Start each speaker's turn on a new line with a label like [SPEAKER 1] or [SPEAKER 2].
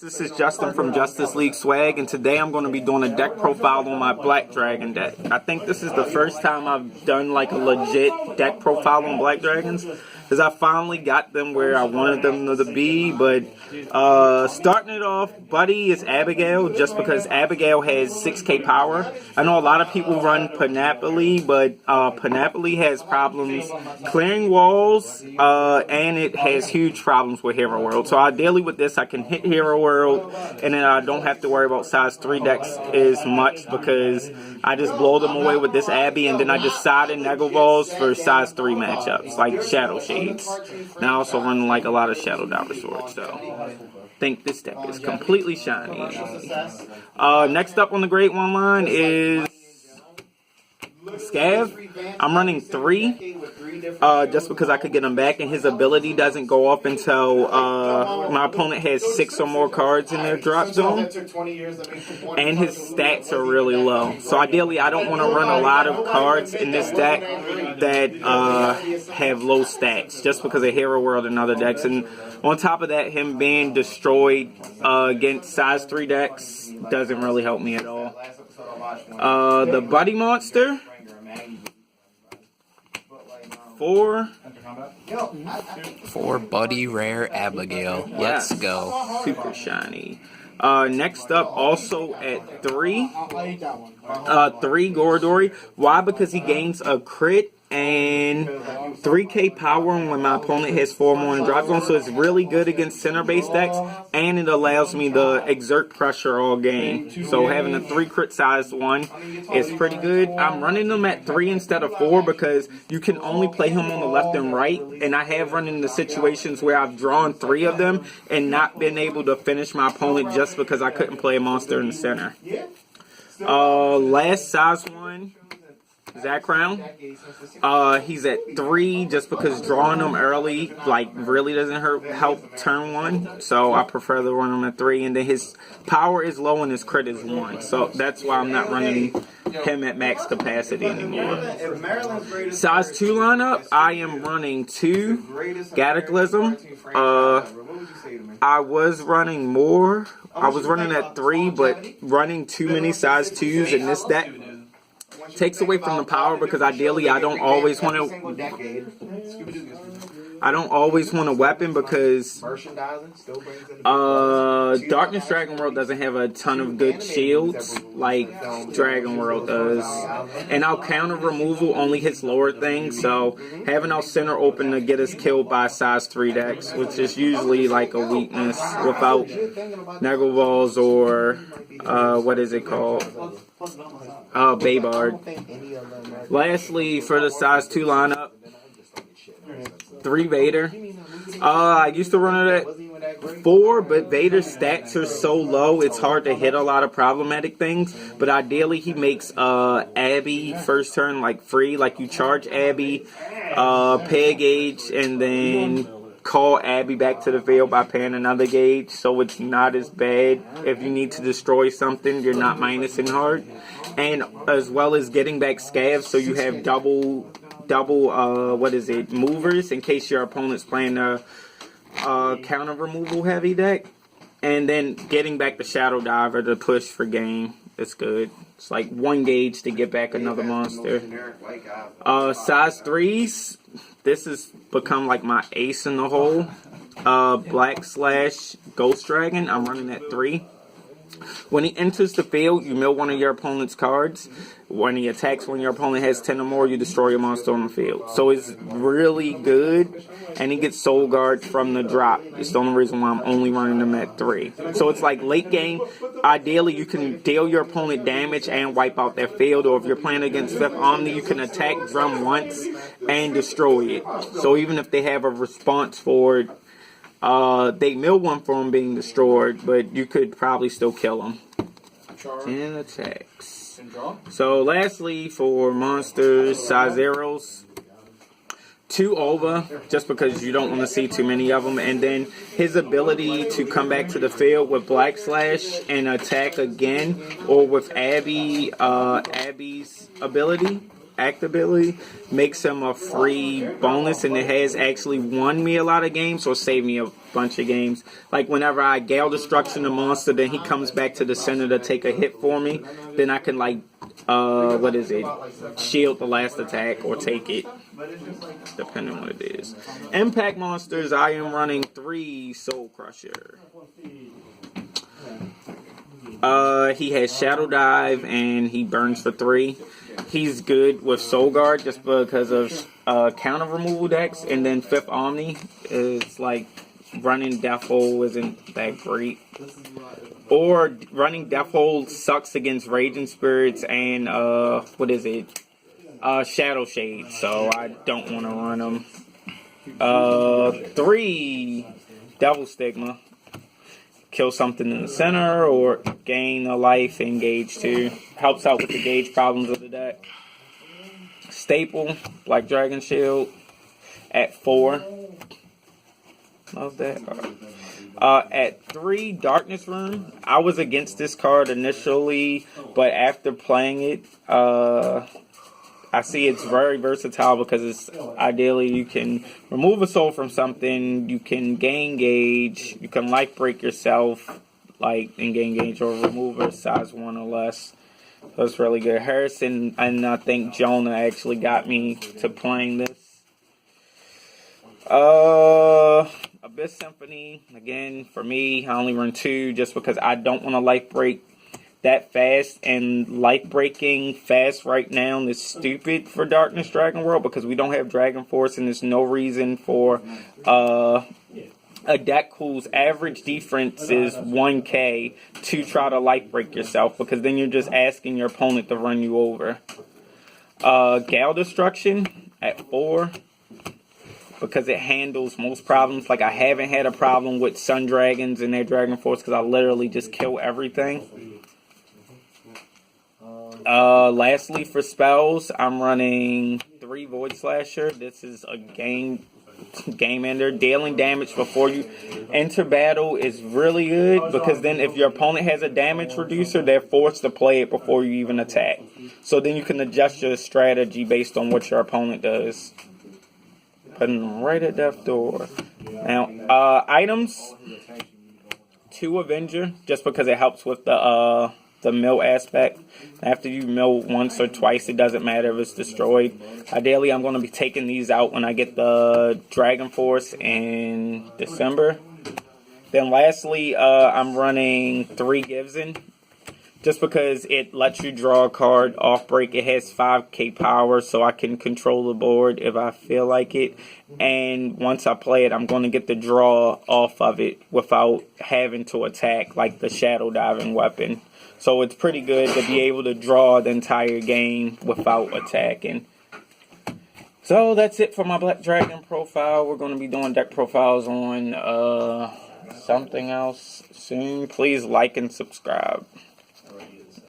[SPEAKER 1] This is Justin from Justice League Swag, and today I'm going to be doing a deck profile on my Black Dragon deck. I think this is the first time I've done like a legit deck profile on Black Dragons, because I finally got them where I wanted them to be. But starting it off, Buddy is Abigail, just because Abigail has 6k power. I know a lot of people run Panoply, but Panoply has problems clearing walls, and it has huge problems with Hero World. So ideally with this, I can hit Hero World, and then I don't have to worry about size 3 decks as much, because I just blow them away with this Abby, and then I just side in Negavalls for size 3 matchups, like Shadow Shades. Now I also run like a lot of Shadow Diver Swords, though. I think this deck is completely shiny. Next up on the Great One line is Scav. I'm running 3, just because I could get him back, and his ability doesn't go off until my opponent has 6 or more cards in their drop zone, and his stats are really low. So ideally, I don't want to run a lot of cards in this deck that have low stats, just because of Hero World and other decks. And on top of that, him being destroyed against size 3 decks doesn't really help me at all. The Buddy Monster. 4
[SPEAKER 2] Buddy Rare Abigail. Let's go.
[SPEAKER 1] Super shiny. Next up, also at 3, 3 Gorodori. Why? Because he gains a crit and 3k power when my opponent has 4 more in drop zone, so it's really good against center base decks, and it allows me to exert pressure all game. So having a 3 crit size 1 is pretty good. I'm running them at 3 instead of 4 because you can only play him on the left and right, and I have run into situations where I've drawn 3 of them and not been able to finish my opponent just because I couldn't play a monster in the center. Last size 1, Zakrown. He's at 3 just because drawing him early like really doesn't help turn 1, so I prefer to run him at 3. And then his power is low and his crit is 1, so that's why I'm not running him at max capacity anymore. Size 2 lineup, I am running 2 Cataclysm. I was running more. I was running at 3, but running too many size 2s in this deck takes away from the power, because ideally I don't always want a weapon, because Darkness Dragon World doesn't have a ton of good shields like Dragon World does, and our counter removal only hits lower things, so having our center open to get us killed by size 3 decks, which is usually like a weakness without Negavalls or what is it called? Baybard. Lastly, for the size 2 lineup, 3 Vader. I used to run it at 4, but Vader's stats are so low, it's hard to hit a lot of problematic things. But ideally, he makes Abby first turn like free. Like you charge Abby, pay a gauge, and then call Abby back to the field by paying another gauge, so it's not as bad. If you need to destroy something, you're not minusing hard. And as well as getting back Scav, so you have double movers in case your opponent's playing a counter removal heavy deck. And then getting back the Shadow Diver to push for game. It's good. It's like 1 gauge to get back another monster. Size 3s. This has become like my ace in the hole. Black / Ghost Dragon. I'm running at 3. When he enters the field, you mill one of your opponent's cards. When he attacks when your opponent has 10 or more, you destroy your monster on the field. So it's really good, and he gets Soul Guard from the drop. It's the only reason why I'm only running them at 3. So it's like late game, ideally you can deal your opponent damage and wipe out their field, or if you're playing against Fifth Omni, you can attack drum once and destroy it. So even if they have a response for it, they mill one for him being destroyed, but you could probably still kill him. 10 attacks. So lastly, for monsters, size 0s, 2 Ova, just because you don't want to see too many of them. And then his ability to come back to the field with Black Slash and attack again, or with Abby's ability. act ability makes him a free bonus, and it has actually won me a lot of games or saved me a bunch of games. Like whenever I Gale Destruction the monster, then he comes back to the center to take a hit for me, then I can like shield the last attack or take it, depending on what it is. Impact monsters, I am running 3 Soul Crusher. He has Shadow Dive and he burns for 3. He's good with Soul Guard just because of counter removal decks, and then 5th Omni is like running Death Hole isn't that great. Or running Death Hole sucks against Raging Spirits and Shadow Shade, so I don't want to run them. 3 Devil Stigma. Kill something in the center or gain a life and gauge 2. Helps out with the gauge problems of the deck. Staple, Black Dragon Shield at 4. Love that. At 3, Darkness Room. I was against this card initially, but after playing it, I see it's very versatile because it's ideally you can remove a soul from something, you can gain gauge, you can life break yourself, and gain gauge, or remove a size 1 or less. So it's really good. Harrison and I think Jonah actually got me to playing this. Abyss Symphony, again, for me, I only run 2 just because I don't want to life break that fast, and life breaking fast right now is stupid for Darkness Dragon World because we don't have Dragon Force, and there's no reason for a deck whose average defense is 1k to try to life break yourself, because then you're just asking your opponent to run you over. Gale Destruction at 4 because it handles most problems. Like I haven't had a problem with Sun Dragons and their Dragon Force because I literally just kill everything. Lastly, for spells, I'm running 3 Void Slasher. This is a game ender. Dealing damage before you enter battle is really good because then if your opponent has a damage reducer, they're forced to play it before you even attack. So then you can adjust your strategy based on what your opponent does. Putting them right at Death Door. Now, items, 2 Avenger, just because it helps with the mill aspect. After you mill once or twice, it doesn't matter if it's destroyed. Ideally, I'm going to be taking these out when I get the Dragon Force in December. Then lastly, I'm running 3 Givzen, just because it lets you draw a card off break. It has 5k power, so I can control the board if I feel like it. And once I play it, I'm going to get the draw off of it without having to attack like the Shadow Diving weapon. So it's pretty good to be able to draw the entire game without attacking. So that's it for my Black Dragon profile. We're going to be doing deck profiles on something else soon. Please like and subscribe.